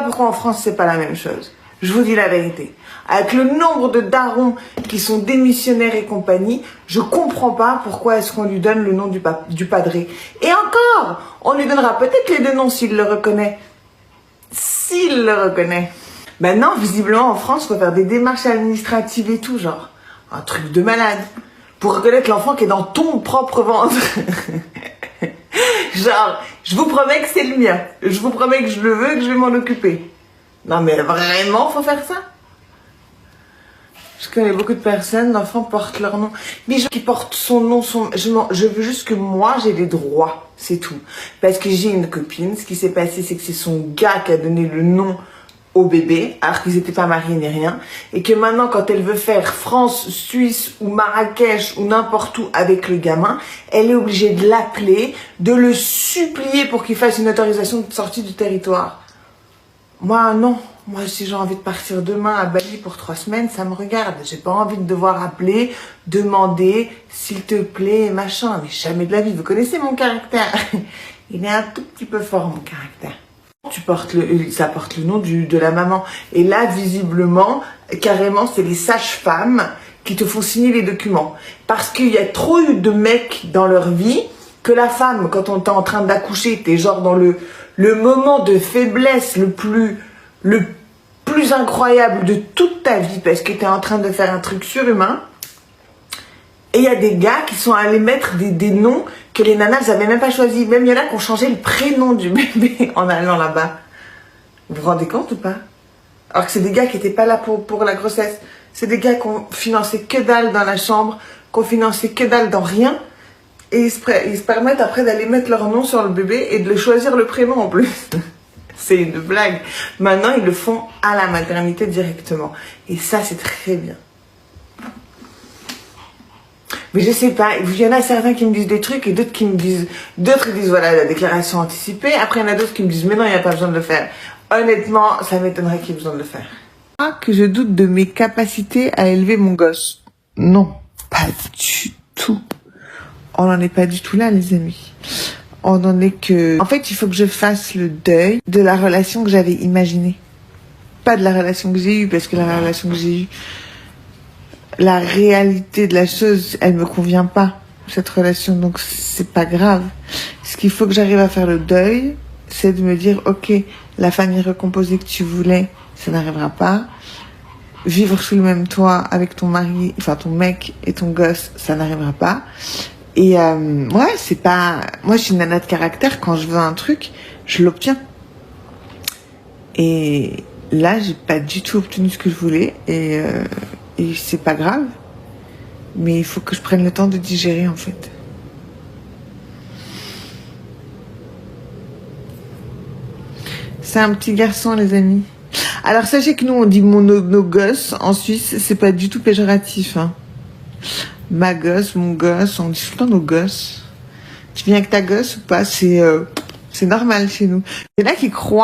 pourquoi en France c'est pas la même chose. Je vous dis la vérité. Avec le nombre de darons qui sont démissionnaires et compagnie, je comprends pas pourquoi est-ce qu'on lui donne le nom du padré. Et encore, on lui donnera peut-être les deux noms s'il le reconnaît. S'il le reconnaît. Maintenant, visiblement, en France, faut faire des démarches administratives et tout, genre. Un truc de malade. Pour reconnaître l'enfant qui est dans ton propre ventre. Genre, je vous promets que c'est le mien. Je vous promets que je le veux, que je vais m'en occuper. Non mais vraiment, faut faire ça? Je connais beaucoup de personnes, l'enfant porte leur nom. Mais qui portent son nom, je veux juste que moi, j'ai des droits. C'est tout. Parce que j'ai une copine, ce qui s'est passé, c'est que c'est son gars qui a donné le nom au bébé, alors qu'ils n'étaient pas mariés ni rien. Et que maintenant, quand elle veut faire France, Suisse ou Marrakech ou n'importe où avec le gamin, elle est obligée de l'appeler, de le supplier pour qu'il fasse une autorisation de sortie du territoire. Moi, non. Moi, si j'ai envie de partir demain à Bali pour 3 semaines, ça me regarde. J'ai pas envie de devoir appeler, demander, s'il te plaît, machin. Mais jamais de la vie. Vous connaissez mon caractère. Il est un tout petit peu fort, mon caractère. Ça porte le nom de la maman. Et là, visiblement, carrément, c'est les sages-femmes qui te font signer les documents. Parce qu'il y a trop eu de mecs dans leur vie que la femme, quand on est en train d'accoucher, t'es genre dans le moment de faiblesse le plus incroyable de toute ta vie parce que t'es en train de faire un truc surhumain. Et il y a des gars qui sont allés mettre des noms que les nanas n'avaient même pas choisis. Même il y en a qui ont changé le prénom du bébé en allant là-bas. Vous vous rendez compte ou pas? Alors que c'est des gars qui n'étaient pas là pour la grossesse. C'est des gars qui ont financé que dalle dans la chambre, qui ont financé que dalle dans rien. Et ils se permettent après d'aller mettre leur nom sur le bébé et de le choisir le prénom en plus. C'est une blague. Maintenant, ils le font à la maternité directement. Et ça, c'est très bien. Mais je sais pas, il y en a certains qui me disent des trucs et d'autres qui me disent... D'autres disent, voilà, la déclaration anticipée. Après, il y en a d'autres qui me disent, mais non, il n'y a pas besoin de le faire. Honnêtement, ça m'étonnerait qu'il y ait besoin de le faire. Que je doute de mes capacités à élever mon gosse. Non, pas du tout. On n'en est pas du tout là, les amis. On en est que... En fait, il faut que je fasse le deuil de la relation que j'avais imaginée. Pas de la relation que j'ai eue, parce que la relation que j'ai eue, la réalité de la chose, elle me convient pas, cette relation, donc c'est pas grave. Ce qu'il faut que j'arrive à faire le deuil, c'est de me dire, ok, la famille recomposée que tu voulais, ça n'arrivera pas. Vivre sous le même toit avec ton mari, enfin ton mec et ton gosse, ça n'arrivera pas. Et ouais, c'est pas... Moi, je suis une nana de caractère. Quand je veux un truc, je l'obtiens. Et là, j'ai pas du tout obtenu ce que je voulais. Et c'est pas grave. Mais il faut que je prenne le temps de digérer, en fait. C'est un petit garçon, les amis. Alors, sachez que nous, on dit nos gosses. En Suisse, c'est pas du tout péjoratif, hein. Ma gosse, mon gosse, on dit tout le temps nos gosses. Tu viens avec ta gosse ou pas? C'est normal chez nous. Il y en a qui croient